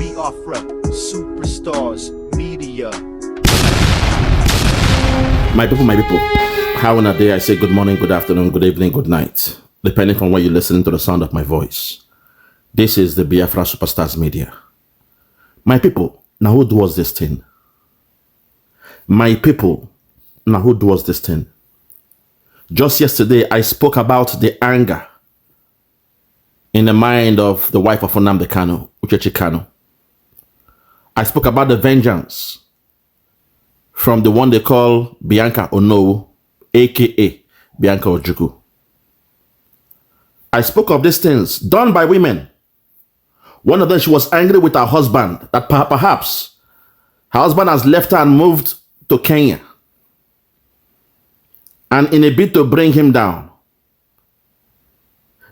Biafra, superstars, media. My people, how on a day I say good morning, good afternoon, good evening, good night, depending on where you're listening to the sound of my voice. This is the Biafra Superstars Media. My people, now who does this thing? My people, now who does this thing? Just yesterday, I spoke about the anger in the mind of the wife of NNAMDI Kanu, Kanu. I spoke about the vengeance from the one they call Bianca Onowu, aka Bianca Ojukwu. I spoke of these things done by women. One of them, she was angry with her husband that perhaps her husband has left her and moved to Kenya. And in a bid to bring him down,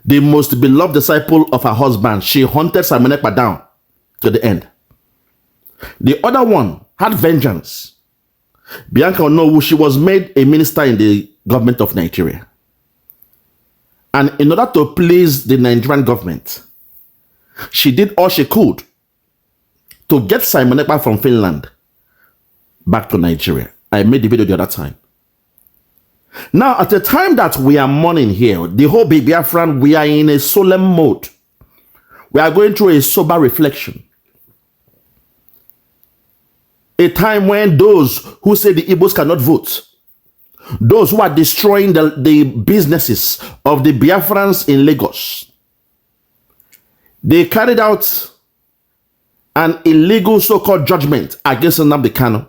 the most beloved disciple of her husband, she hunted Simon Ekpa down to the end. The other one had vengeance. Bianca Onowu, she was made a minister in the government of Nigeria. And in order to please the Nigerian government, she did all she could to get Simon Ekpa from Finland back to Nigeria. I made the video the other time. Now, at the time that we are mourning here, the whole Biafran, we are in a solemn mode. We are going through a sober reflection. A time when those who say the Igbos cannot vote, those who are destroying the businesses of the Biafrans in Lagos, they carried out an illegal so-called judgment against NNAMDI Kanu.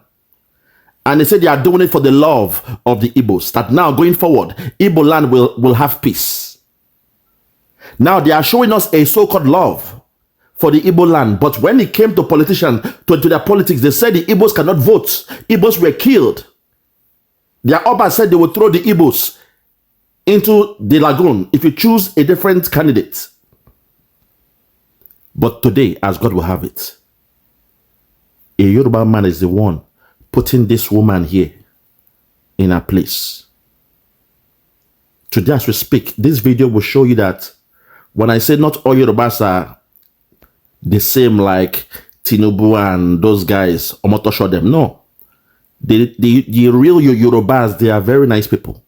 And they said they are doing it for the love of the Igbos, that now going forward, Igbo land will have peace. Now they are showing us a so-called love for the Igbo land. But when it came to politicians, to their politics, they said the Igbos cannot vote. Igbos were killed. Their Oba said they would throw the Igbos into the lagoon if you choose a different candidate. But today, as God will have it, a Yoruba man is the one putting this woman here in her place. Today as we speak, this video will show you that when I say not all Yorubas are the same like Tinubu and those guys, Omoto show them. No. The real Yorubas, they are very nice people.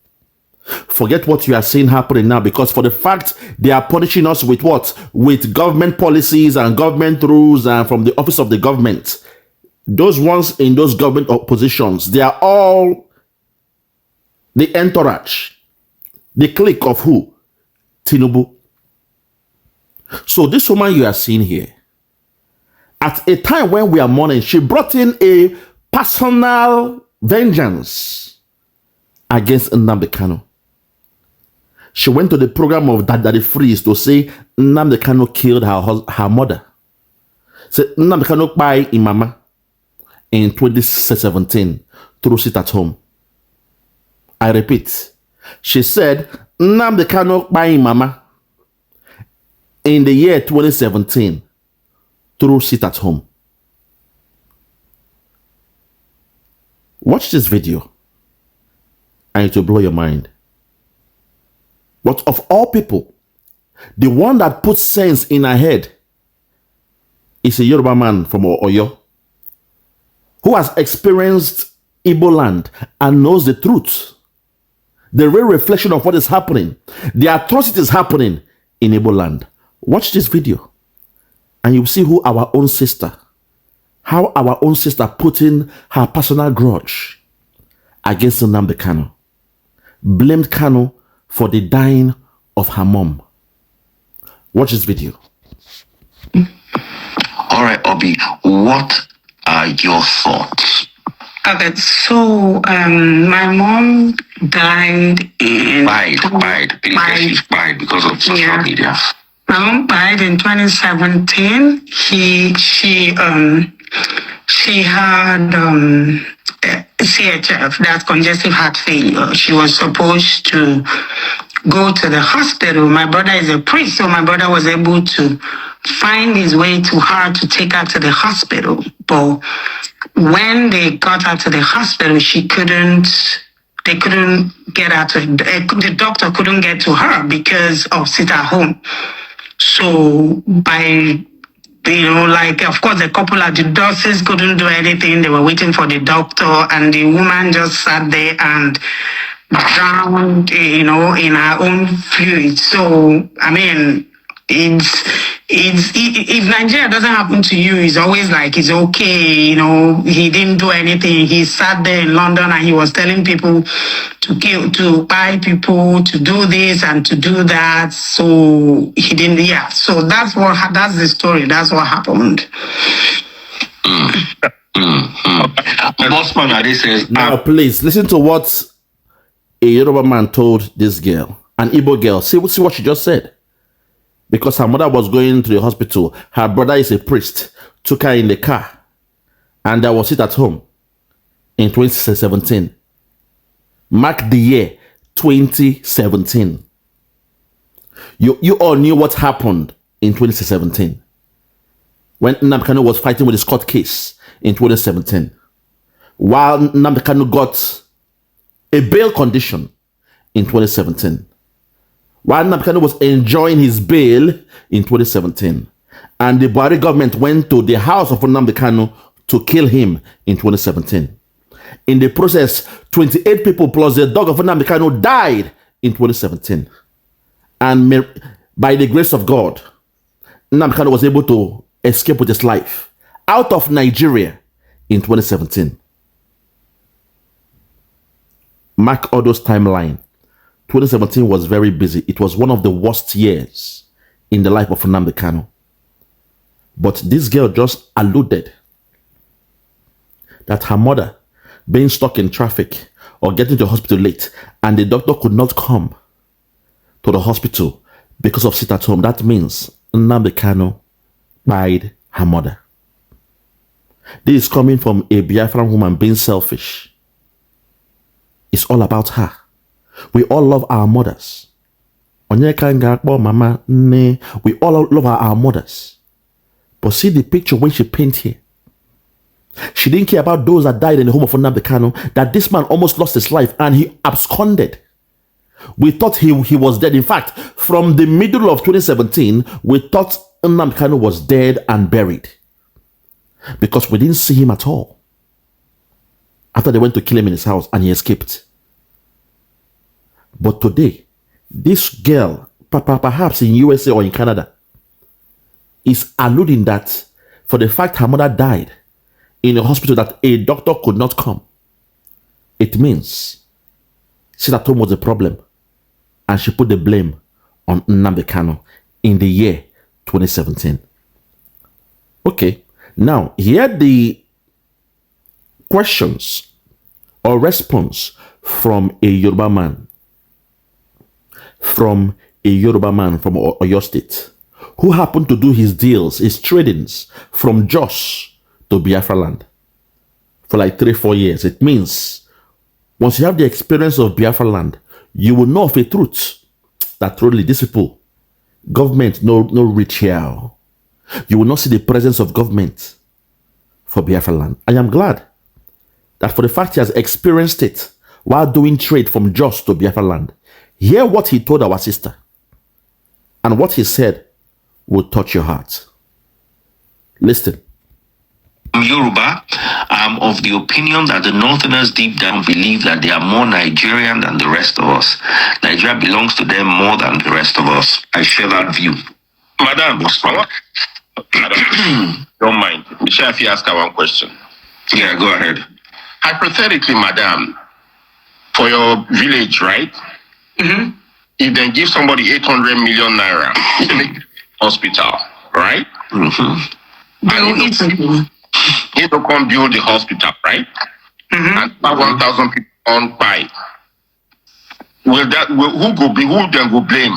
Forget what you are seeing happening now, because for the fact they are punishing us with what? With government policies and government rules and from the office of the government. Those ones in those government positions, they are all the entourage, the clique of who? Tinubu. So this woman you are seeing here, at a time when we are mourning, she brought in a personal vengeance against NNAMDI Kanu. She went to the program of Daddy Freeze to say NNAMDI Kanu killed her mother. Said NNAMDI Kanu by Imama in 2017 through Sit at Home. I repeat, she said NNAMDI Kanu by Mama in the year 2017 through Sit at Home. Watch this video and it will blow your mind. But of all people, the one that puts sense in her head is a Yoruba man from Oyo, who has experienced Igbo land and knows the truth, the real reflection of what is happening, the atrocities happening in Igbo land. Watch this video and you'll see who our own sister, how our own sister put in her personal grudge against NNAMDI Kanu, blamed Kanu for the dying of her mom. Watch this video. All right, Obi, what are your thoughts? Okay, so my mom died in... Died because of social media. My mom died in 2017. She had CHF, that's congestive heart failure. She was supposed to go to the hospital. My brother is a priest, so my brother was able to find his way to her to take her to the hospital. But when they got her to the hospital, they couldn't get her to, the doctor couldn't get to her because of sit at home. So by like, of course, the couple at the nurses couldn't do anything. They were waiting for the doctor, and the woman just sat there and drowned, in her own fluid. So, I mean, if Nigeria doesn't happen to you, it's always like it's okay, he didn't do anything. He sat there in London and he was telling people to buy people, to do this and to do that. So he didn't, So that's the story. That's what happened. Bossman Ade says, now please listen to what a Yoruba man told this girl, an Igbo girl. See what she just said. Because her mother was going to the hospital, her brother is a priest, took her in the car, and I was sit at home in 2017. Mark the year 2017. You all knew what happened in 2017 when Nnamdi Kanu was fighting with his court case in 2017. While Nnamdi Kanu got a bail condition in 2017. While Nnamdi Kanu was enjoying his bail in 2017. And the Buhari government went to the house of Nnamdi Kanu to kill him in 2017. In the process, 28 people plus the dog of Nnamdi Kanu died in 2017. And by the grace of God, Nnamdi Kanu was able to escape with his life out of Nigeria in 2017. Mark all those timeline. 2017 was very busy. It was one of the worst years in the life of Nnamdi Kanu. But this girl just alluded that her mother being stuck in traffic or getting to the hospital late and the doctor could not come to the hospital because of sit at home. That means Nnamdi Kanu died her mother. This is coming from a Biafran woman being selfish. It's all about her. We all love our mothers. Mama, we all love our mothers. But see the picture when she paint here. She didn't care about those that died in the home of Nnamdi Kanu, that this man almost lost his life and he absconded. We thought he was dead. In fact, from the middle of 2017, we thought Nnamdi Kanu was dead and buried. Because we didn't see him at all. After they went to kill him in his house and he escaped. But today, this girl, perhaps in USA or in Canada, is alluding that for the fact her mother died in a hospital that a doctor could not come, it means sit at home was a problem and she put the blame on Nnamdi Kanu in the year 2017. Okay, now here are the questions or response from a Yoruba man. From Oyo State, who happened to do his deals, his tradings from Jos to Biafra land for like 3-4 years. It means once you have the experience of Biafra land, you will know of a truth that truly these people, government no reach here. You will not see the presence of government for Biafra land. I am glad that for the fact he has experienced it while doing trade from Jos to Biafra land. Hear what he told our sister, and what he said will touch your heart. Listen. Yoruba, I'm of the opinion that the Northerners deep down believe that they are more Nigerian than the rest of us. Nigeria belongs to them more than the rest of us. I share that view. Madam, don't mind. Michelle, if you ask her one question. Yeah, go ahead. Hypothetically, madam, for your village, right? Mm-hmm. If they give somebody 800 million naira to make hospital, right? Mm-hmm. He will come build the hospital, right? Mm-hmm. And 1,000 people on by. Who then go blame?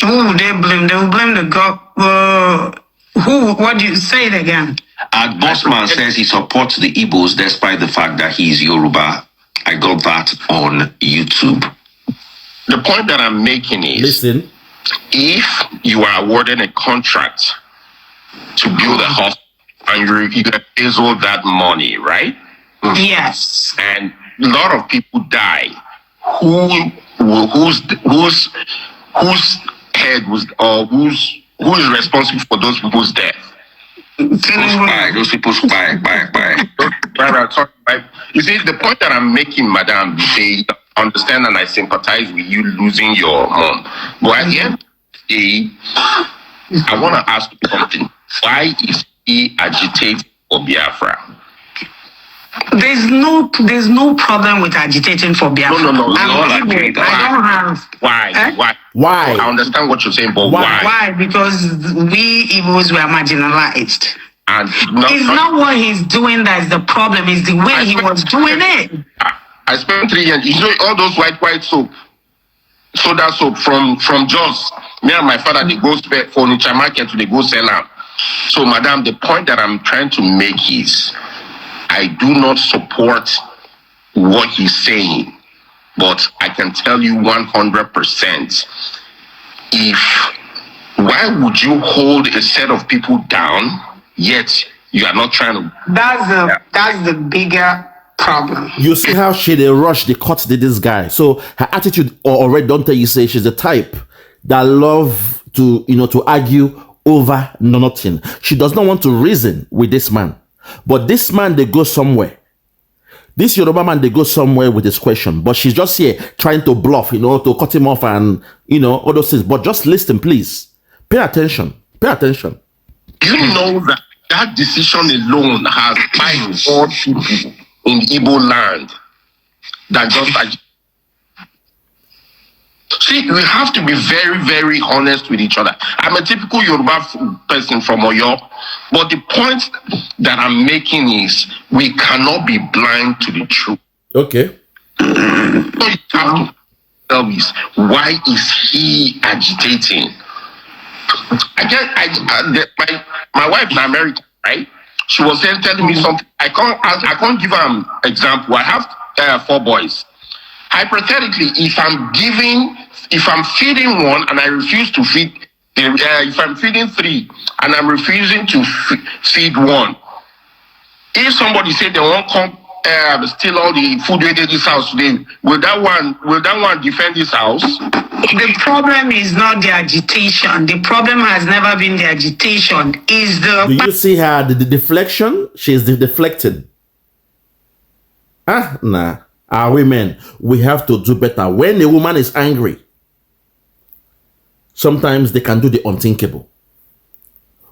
Who would they blame? They will blame the God. What do you say it again? Bossman says he supports the Igbos despite the fact that he's Yoruba. I got that on YouTube. The point that I'm making is, listen, if you are awarded a contract to build a hospital and you're going to embezzle that money, right? Yes. And a lot of people die. Whose head was, or whose Who is responsible for those people's death? Those people spy. You see, the point that I'm making, madam, they understand and I sympathize with you losing your mom. But at the end of the day, I want to ask you something. Why is he agitating for Biafra? There's no problem with agitating for Biafra. No. I don't have. Why? Eh? Why? I understand what you're saying, but why? Why? Because we Igbos were marginalized. And It's not what he's doing that's the problem. It's the way he was doing it. I spent 3 years. You know all those white soda soap from Jos. Me and my father, they go spend furniture market to they go sell them. So, madam, the point that I'm trying to make is, I do not support what he's saying, but I can tell you 100%. Why would you hold a set of people down, yet you are not trying to? That's the bigger problem. You see how they rush, they cut this guy. So her attitude already don't tell you, say she's the type that love to, to argue over nothing. She does not want to reason with this man. But this man, they go somewhere. This Yoruba man, they go somewhere with his question. But she's just here trying to bluff, to cut him off and, all those things. But just listen, please. Pay attention. Pay attention. You know that decision alone has by more people in Igbo land than just like. See, we have to be very, very honest with each other. I'm a typical Yoruba person from Oyo, but the point that I'm making is we cannot be blind to the truth. Okay. So you have to tell me, why is he agitating? My wife in America, right? She was telling me something. I can't give her an example. I have 4 boys. Hypothetically, if I'm feeding one and I refuse to feed, if I'm feeding 3 and I'm refusing to feed one, if somebody said they won't come steal all the food in this house today, will that one defend this house? The problem is not the agitation. The problem has never been the agitation. Is the. Do you see her the deflection? She's deflecting. Nah. Our women, we have to do better. When a woman is angry, sometimes they can do the unthinkable.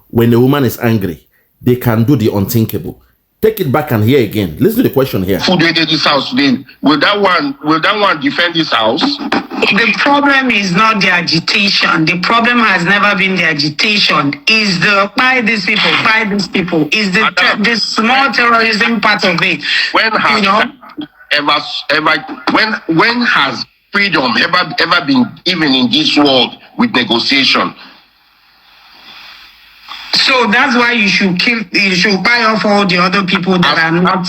When a woman is angry, they can do the unthinkable. Take it back and hear again. Listen to the question here. Food in this house today, will that one defend this house? The problem is not the agitation. The problem has never been the agitation. Is the by these people. Is the small terrorism part of it? When has freedom ever been given in this world with negotiation? So that's why you should buy off all the other people that are not.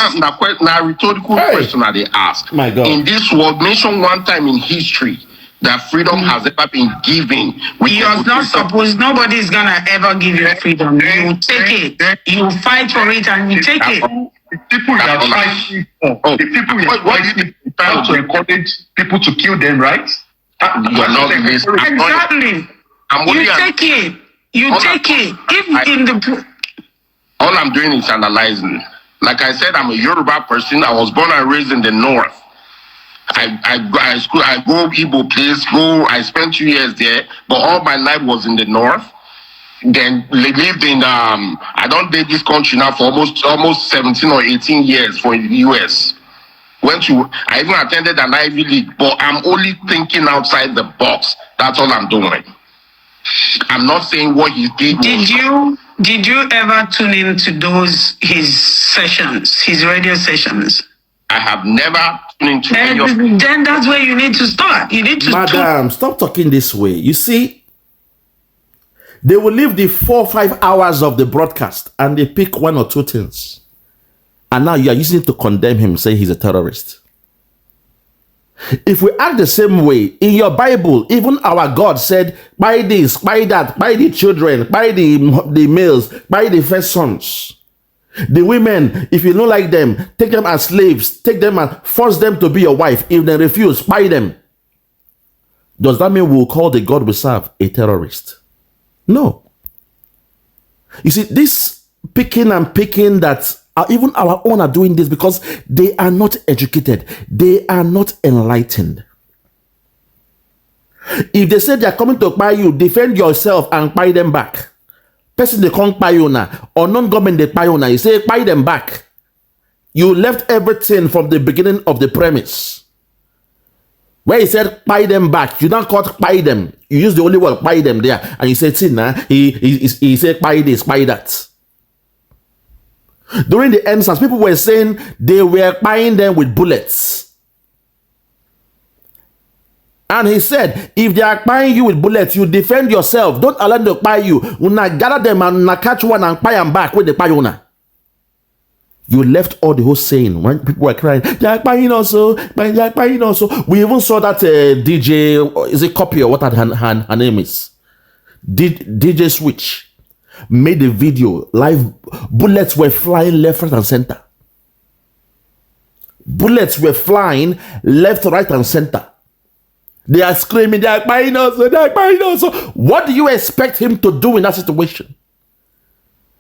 Now, rhetorical question that they ask. My God. In this world, mention one time in history that freedom has ever been given. You're not supposed. Nobody's gonna ever give you freedom. You take it. You fight for it, and you take it. The people that fight the people that fight to encourage people to kill them, right? Exactly. You take it. You take it. If in the all I'm doing is analyzing. Like I said, I'm a Yoruba person. I was born and raised in the north. I go Igbo place. I spent 2 years there, but all my life was in the north. Then lived in I don't date this country now for almost 17 or 18 years for the US. I even attended an Ivy League, but I'm only thinking outside the box. That's all I'm doing. I'm not saying what he did. Did you ever tune into his radio sessions? I have never tuned into Then that's where you need to start. You need to Madam, stop talking this way. You see, they will leave the 4 or 5 hours of the broadcast and they pick 1 or 2 things. And now you are using it to condemn him, say he's a terrorist. If we act the same way, in your Bible, even our God said, buy this, buy that, buy the children, buy the males, buy the first sons. The women, if you don't like them, take them as slaves, take them and force them to be your wife. If they refuse, buy them. Does that mean we'll call the God we serve a terrorist? No. You see, this picking and picking that even our own are doing this because they are not educated. They are not enlightened. If they say they are coming to buy you, defend yourself and buy them back. Person they can't buy you now, or non-government they buy you now, you say buy them back. You left everything from the beginning of the premise. Where he said buy them back, you don't call buy them. You use the only word buy them there, and you say, see now, he said buy this, buy that. During the NSAS, people were saying they were buying them with bullets. And he said, if they are buying you with bullets, you defend yourself. Don't allow them to buy you. Una gather them and una catch one and buy them back with the buy una. You left all the whole saying when people were crying, they are buying also, they are buying also. We even saw that DJ, is it Copy or what her name is? DJ Switch made a video live. Bullets were flying left, right, and center. Bullets were flying left, right, and center. They are screaming, they are buying also, they are buying also. What do you expect him to do in that situation?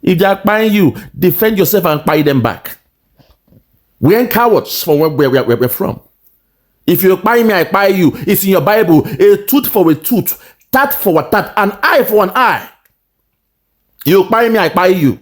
If they are buying you, defend yourself and buy them back. We ain't cowards from where we're from. If you buy me, I buy you. It's in your Bible. A tooth for a tooth, tat for a tat, an eye for an eye. You buy me, I buy you.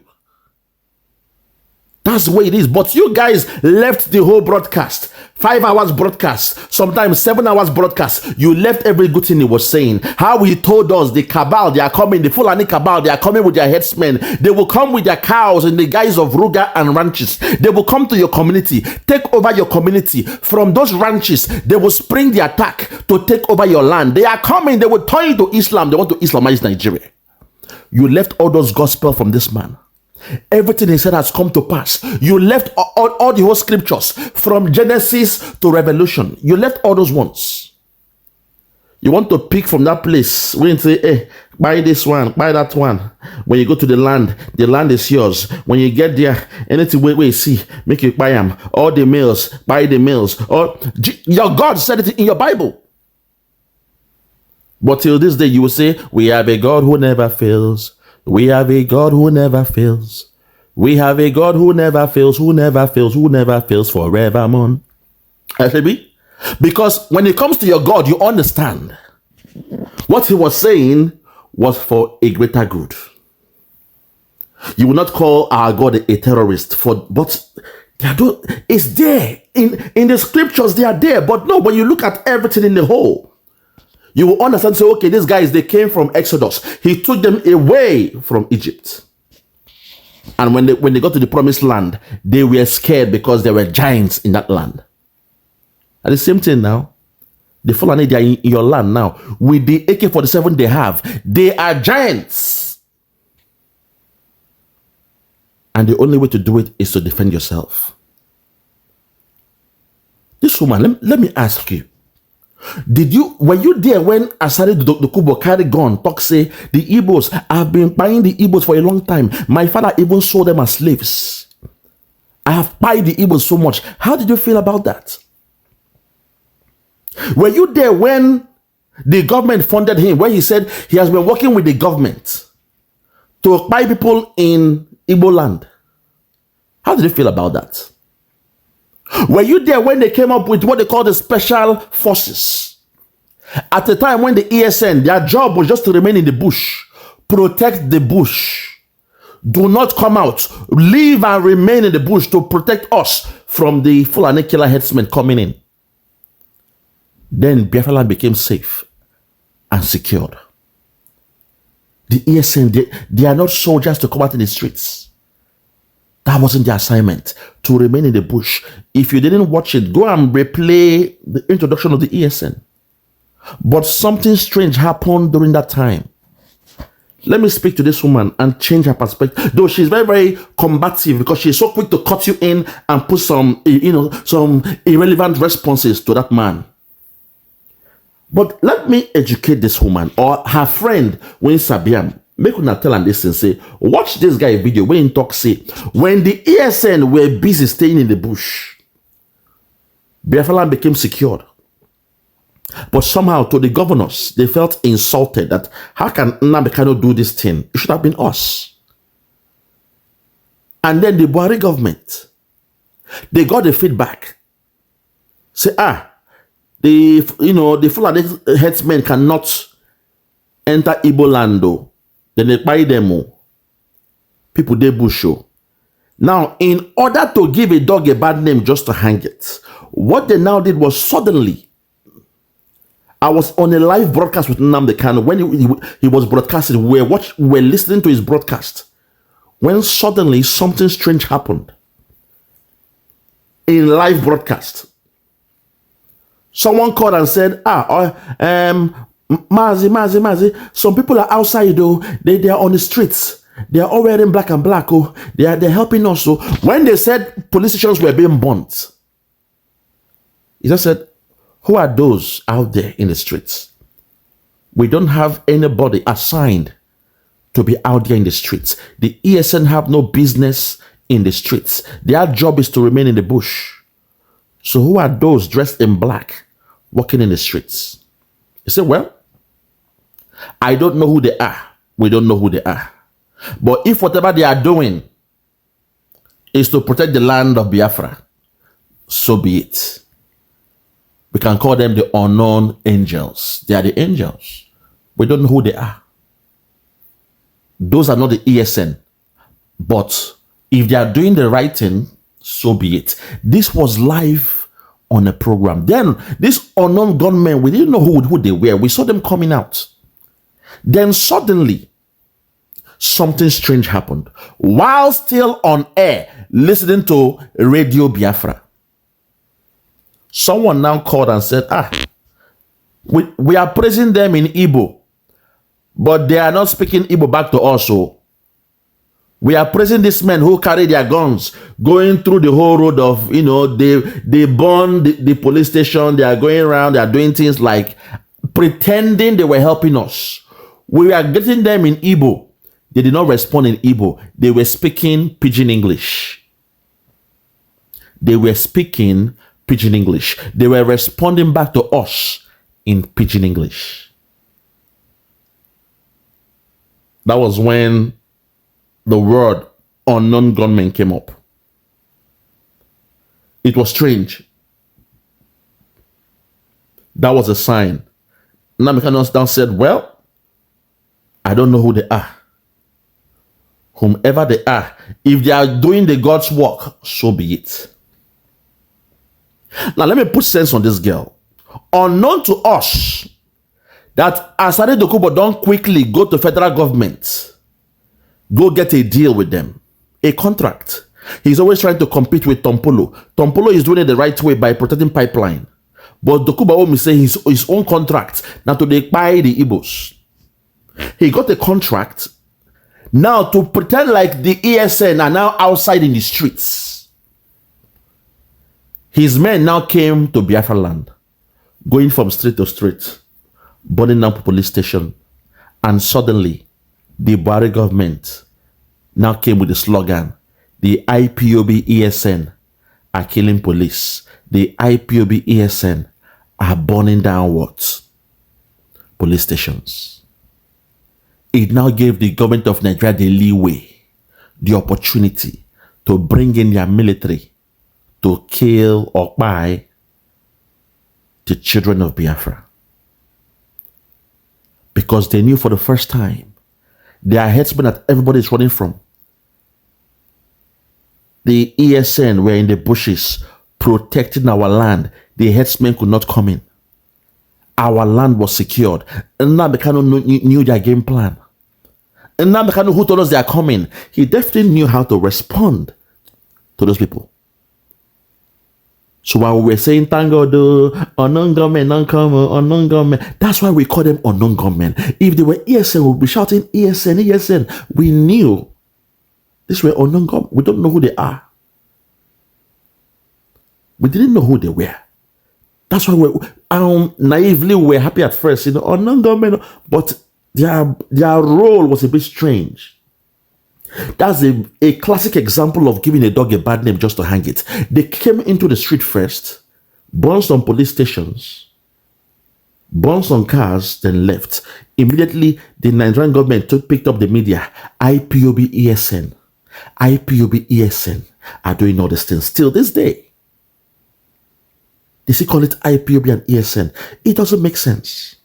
That's the way it is. But you guys left the whole broadcast. 5 hours broadcast. Sometimes 7 hours broadcast. You left every good thing he was saying. How he told us the cabal, they are coming. The Fulani cabal, they are coming with their headsmen. They will come with their cows in the guise of ruga and ranches. They will come to your community. Take over your community. From those ranches, they will spring the attack to take over your land. They are coming. They will turn you to Islam. They want to Islamize Nigeria. You left all those gospel from this man. Everything he said has come to pass. You left all the whole scriptures from Genesis to Revelation. You left all those ones. You want to pick from that place when you say, hey, buy this one, buy that one. When you go to the land is yours. When you get there, anything where you see, make you buy them. All the males, buy the males. Or your God said it in your Bible. But till this day, you will say, we have a God who never fails. We have a God who never fails. We have a God who never fails, who never fails, who never fails forevermore. Because when it comes to your God, you understand what he was saying was for a greater good. You will not call our God a terrorist, but it's there. In the scriptures, they are there. But no, when you look at everything in the whole, you will understand, say, okay, these guys, they came from Exodus. He took them away from Egypt. And when they got to the promised land, they were scared because there were giants in that land. And the same thing now. The Fulani, they are in your land now. With the AK-47 they have, they are giants. And the only way to do it is to defend yourself. This woman, let me ask you. Were you there when Asari Dokubo carried gun, talk say, the Igbos, I've been buying the Igbos for a long time. My father even sold them as slaves. I have bought the Igbos so much. How did you feel about that? Were you there when the government funded him, where he said he has been working with the government to buy people in Igbo land? How did you feel about that? Were you there when they came up with what they call the special forces? At the time when the ESN, their job was just to remain in the bush, protect the bush. Do not come out. Leave and remain in the bush to protect us from the Fulani killer headsmen coming in. Then Biafra land became safe and secured. The ESN, they are not soldiers to come out in the streets. That wasn't their assignment, to remain in the bush. If you didn't watch it, go and replay the introduction of the ESN. But something strange happened during that time. Let me speak to this woman and change her perspective. Though she's very, very combative because she's so quick to cut you in and put some irrelevant responses to that man. But let me educate this woman or her friend when Sabiam. Make una tell and this and say, watch this guy video when he talk say, when the ESN were busy staying in the bush, Biafra land became secured. But somehow to the governors, they felt insulted that how can Nnamdi Kanu do this thing? It should have been us. And then the Buhari government, they got the feedback. Say, the Fulani headsmen cannot enter Igbo land though. Then they buy them. People they bush. Now, in order to give a dog a bad name just to hang it, what they now did was suddenly, I was on a live broadcast with NNAMDI Kanu when he was broadcasting. We were listening to his broadcast. When suddenly something strange happened in live broadcast. Someone called and said, Mazi, some people are outside though. They are on the streets. They are all wearing black and black. Oh, they're helping us. So when they said police stations were being burnt, he just said, who are those out there in the streets? We don't have anybody assigned to be out there in the streets. The ESN have no business in the streets. Their job is to remain in the bush. So who are those dressed in black walking in the streets? He said, well, I don't know who they are. We don't know who they are. But if whatever they are doing is to protect the land of Biafra, so be it. We can call them the unknown angels. They are the angels. We don't know who they are. Those are not the ESN. But if they are doing the right thing, so be it. This was live on a program. Then these unknown gunmen, we didn't know who they were. We saw them coming out. Then suddenly, something strange happened. While still on air, listening to Radio Biafra, someone now called and said, we are praising them in Igbo, but they are not speaking Igbo back to us. So we are praising these men who carry their guns, going through the whole road of, they burn the police station. They are going around, they are doing things like pretending they were helping us. We are getting them in Igbo. They did not respond in Igbo. They were speaking Pidgin English. They were speaking Pidgin English. They were responding back to us in Pidgin English. That was when the word unknown gunmen came up. It was strange. That was a sign. Namikanus down said, well, I don't know who they are. Whomever they are, if they are doing the God's work, so be it. Now, let me put sense on this girl. Unknown to us, that Asade Dokubo don't quickly go to federal government, go get a deal with them, a contract. He's always trying to compete with Tompolo. Tompolo is doing it the right way by protecting pipeline. But Dokubo Omi say his own contract, now to buy the Igbos. He got a contract now to pretend like the ESN are now outside in the streets. His men now came to Biafra land, going from street to street, burning down police station. And suddenly, the Buhari government now came with the slogan, the IPOB ESN are killing police. The IPOB ESN are burning down what? Police stations. It now gave the government of Nigeria the leeway, the opportunity to bring in their military to kill or buy the children of Biafra. Because they knew for the first time, their headsmen that everybody is running from, the ESN were in the bushes protecting our land. The headsmen could not come in. Our land was secured. And now Kanu knew their game plan. And now Kanu, who told us they are coming, he definitely knew how to respond to those people. So while we were saying, thank God, unknown gunmen, unknown gunmen, that's why we call them unknown gunmen. If they were ESN, we would be shouting ESN, ESN. We knew these were unknown gunmen. We don't know who they are. We didn't know who they were. That's why we naively were happy at first, unknown gunmen, but their role was a bit strange. That's a classic example of giving a dog a bad name just to hang it. They came into the street first, burned some police stations, burned some cars, then left. Immediately, the Nigerian government picked up the media, IPOB ESN. IPOB, ESN are doing all these things still this day. They still call it IPOB and ESN. It doesn't make sense.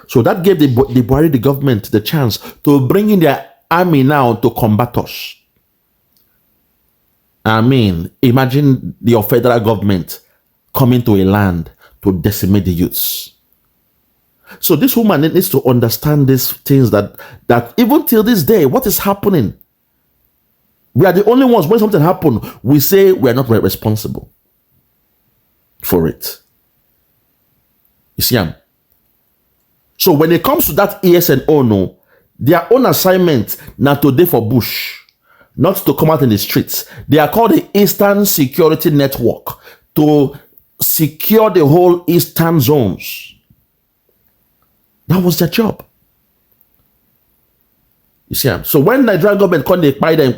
So that gave the Buhari, the government, the chance to bring in their army now to combat us. I mean, imagine your federal government coming to a land to decimate the youths. So this woman needs to understand these things that even till this day, what is happening? We are the only ones, when something happens, we say we are not responsible for it. You see, so when it comes to that ESN, oh no, their own assignment now today for Bush, not to come out in the streets. They are called the Eastern Security Network to secure the whole eastern zones. That was their job. You see, so when Nigerian government called, they buy them,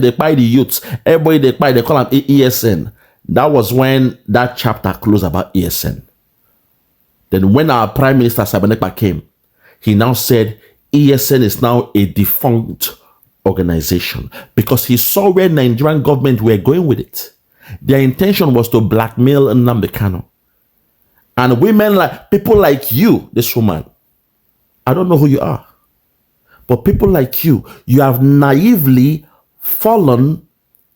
they buy the youths, everybody they buy, they call them ESN. That was when that chapter closed about ESN. Then when our Prime Minister Sabanekpa came, he now said ESN is now a defunct organization because he saw where Nigerian government were going with it. Their intention was to blackmail NNAMDI Kanu. And women like people like you, this woman, I don't know who you are, but people like you have naively fallen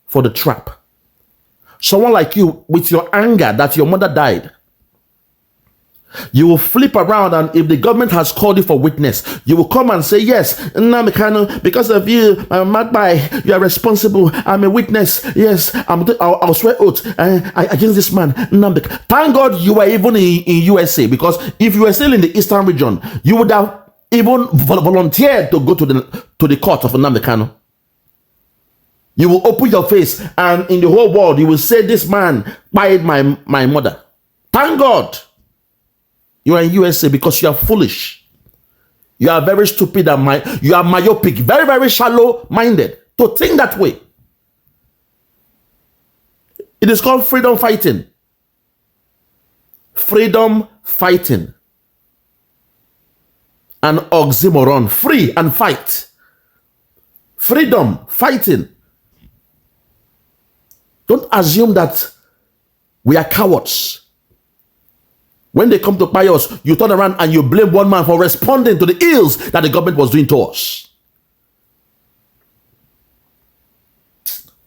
for the trap. Someone like you, with your anger that your mother died, you will flip around, and if the government has called you for witness, you will come and say, yes, NNAMDI Kanu, because of you, Magbai, you are responsible. I'm a witness. Yes, I'll swear oath against this man. NNAMDI. Thank God you were even in USA, because if you were still in the Eastern region, you would have even volunteered to go to the court of NNAMDI Kanu. You will open your face, and in the whole world, you will say, this man buried my mother. Thank God you are in USA, because you are foolish. You are very stupid and you are myopic, very, very shallow-minded to think that way. It is called freedom fighting. Freedom fighting. An oxymoron. Free and fight. Freedom fighting. Don't assume that we are cowards. When they come to buy us, you turn around and you blame one man for responding to the ills that the government was doing to us.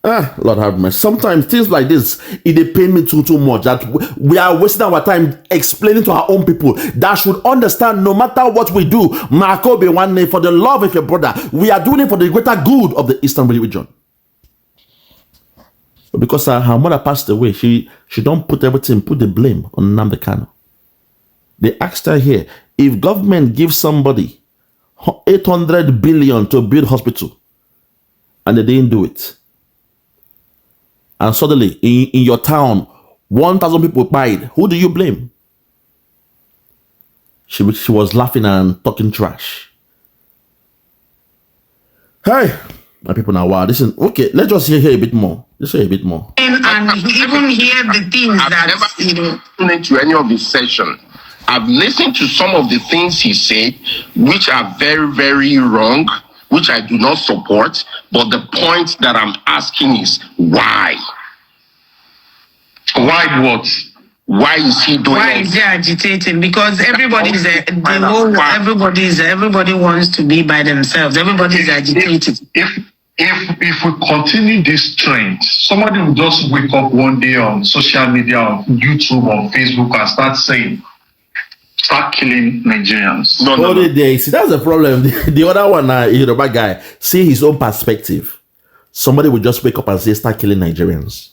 Lord have mercy. Sometimes things like this, it pain me too much that we are wasting our time explaining to our own people that should understand no matter what we do, Marco be one name for the love of your brother. We are doing it for the greater good of the Eastern region. Because her mother passed away, she don't put the blame on NNAMDI Kanu. They asked her here, if government gives somebody 800 billion to build hospital and they didn't do it, and suddenly in your town 1,000 people died, who do you blame? She was laughing and talking trash. Hey, my people now, wow, listen, okay, let's just hear a bit more. Let's hear a bit more. And even hear the things I've that, never listened to any of his session. I've listened to some of the things he said, which are very, very wrong, which I do not support. But the point that I'm asking is why? Why what? Why is he doing why is he agitating? Because everybody wants to be by themselves. Everybody is agitated. If we continue this trend, somebody will just wake up one day on social media, on YouTube, on Facebook, and start killing Nigerians. No. See, that's the problem. The other one, Yoruba guy, see his own perspective. Somebody will just wake up and say, start killing Nigerians.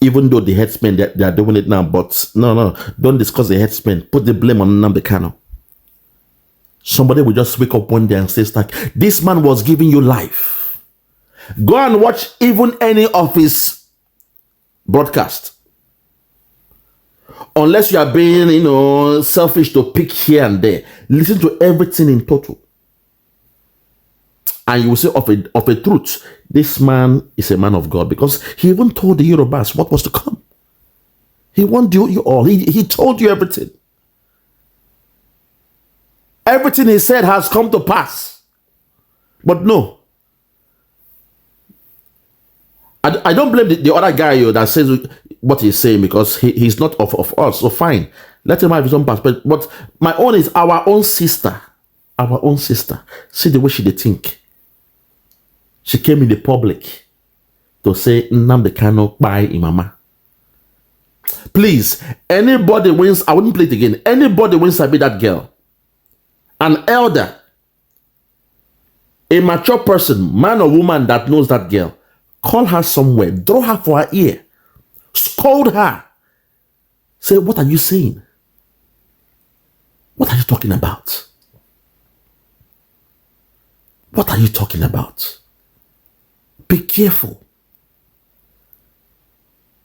Even though the headsmen, they are doing it now, but no, don't discuss the headsmen. Put the blame on NNAMDI Kanu. Somebody will just wake up one day and say, this man was giving you life. Go and watch even any of his broadcast. Unless you are being, selfish to pick here and there. Listen to everything in total. And you will say of a truth, this man is a man of God, because he even told the Yorubas what was to come. He warned you all. He told you everything. Everything he said has come to pass. But no. I don't blame the other guy that says what he's saying, because he's not of us. So fine. Let him have his own perspective. But my own is our own sister. Our own sister. See the way she did think. She came in the public to say Nnamdi Kanu by Imama. Please, anybody wins, I wouldn't play it again. Anybody wins, I be that girl. An elder, a mature person, man or woman that knows that girl, call her somewhere, draw her for her ear, scold her. Say, what are you saying? What are you talking about? What are you talking about? Be careful.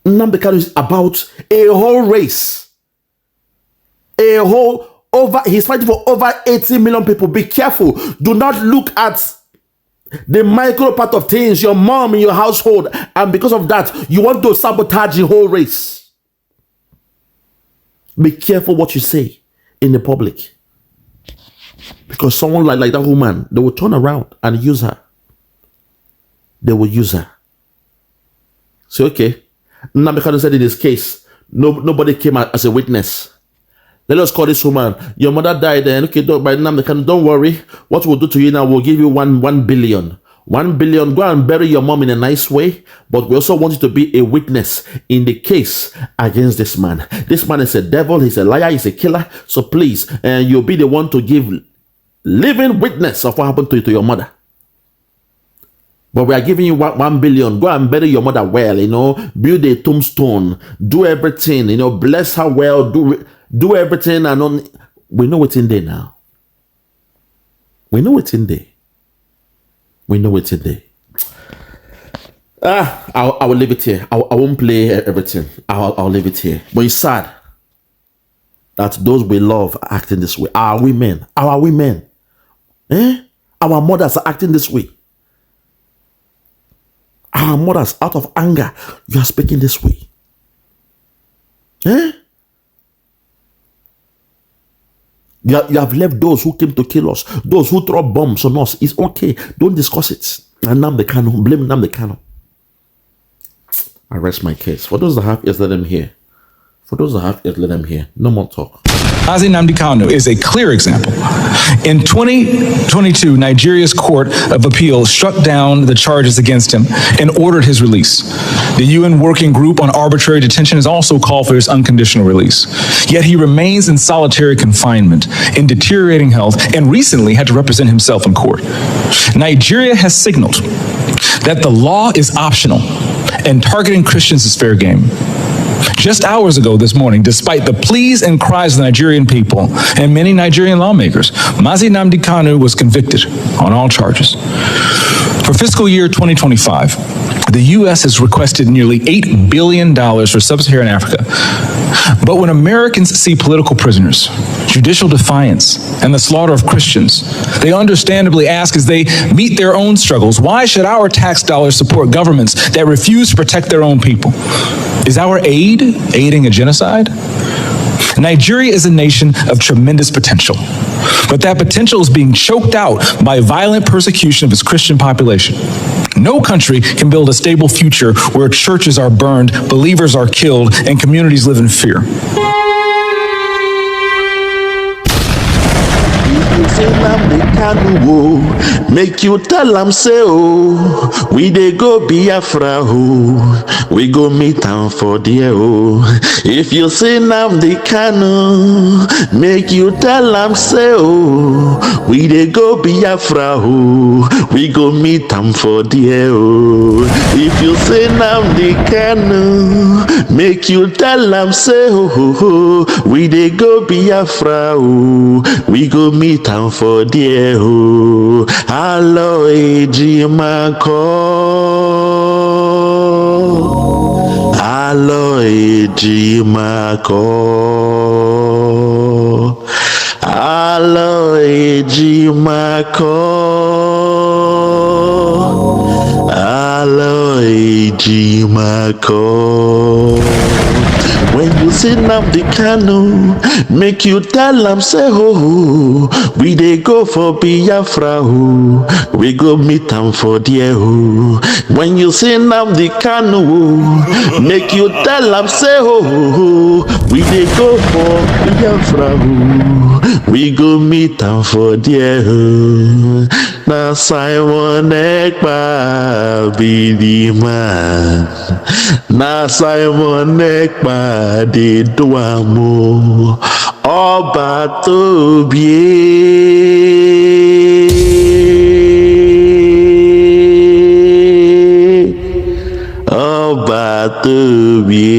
Nnamdi Kanu is about a whole race. He's fighting for over 80 million people. Be careful. Do not look at the micro part of things, your mom in your household, and because of that, you want to sabotage the whole race. Be careful what you say in the public. Because someone like that woman, they will turn around and use her. They will use her. So, okay. Nnamdi Kanu said in this case, nobody came out as a witness. Let us call this woman. Your mother died then. Okay, by Nnamdi Kanu, don't worry. What we'll do to you now, we'll give you 1 billion. 1 billion, go and bury your mom in a nice way. But we also want you to be a witness in the case against this man. This man is a devil, he's a liar, he's a killer. So please, you'll be the one to give living witness of what happened to your mother. But we are giving you 1 billion. Go and bury your mother well, build a tombstone, do everything, bless her well, do everything. And we know it's in there now. We know it's in there. We know it's in there. I will leave it here. I won't play everything. I'll leave it here. But it's sad that those we love are acting this way. Our women. Our mothers are acting this way. Our mothers, out of anger, you are speaking this way. You have left those who came to kill us, those who throw bombs on us. It's okay. Don't discuss it. And Nnamdi Kanu, blame Nnamdi Kanu. I rest my case. For those that have ears, let them hear. For those that have ears, let them hear. No more talk. Nnamdi Kanu is a clear example. In 2022, Nigeria's Court of Appeal struck down the charges against him and ordered his release. The UN Working Group on Arbitrary Detention has also called for his unconditional release. Yet he remains in solitary confinement, in deteriorating health, and recently had to represent himself in court. Nigeria has signaled that the law is optional and targeting Christians is fair game. Just hours ago this morning, despite the pleas and cries of the Nigerian people and many Nigerian lawmakers, Nnamdi Kanu was convicted on all charges. For fiscal year 2025, the U.S. has requested nearly $8 billion for sub-Saharan Africa. But when Americans see political prisoners, judicial defiance, and the slaughter of Christians, they understandably ask as they meet their own struggles, why should our tax dollars support governments that refuse to protect their own people? Is our aid aiding a genocide? Nigeria is a nation of tremendous potential, but that potential is being choked out by violent persecution of its Christian population. No country can build a stable future where churches are burned, believers are killed, and communities live in fear. Say Nnamdi Kanu, make you tell am say oh, we dey go Biafra oh, we go meet am for there oh. If you say Nnamdi Kanu, make you tell am say oh, we dey go Biafra oh, we go meet am for there oh. If you say Nnamdi Kanu, make you tell am say oh, we dey go Biafra oh, we go meet am for there oh. Alo ejimako, alo ejimako, alo ejimako, alo ejimako. When you say see NNAMDI Kanu, make you tell am say ho, we dey go for Biafra ho, we go meet am for there ho. When you see NNAMDI Kanu, make you tell am say ho, we dey go for Biafra ho, we go meet am for there ho. Na Simon Ekpa be the man. Na Simon Ekpa dey do am o. Ọba tó bí, ọba tó bí.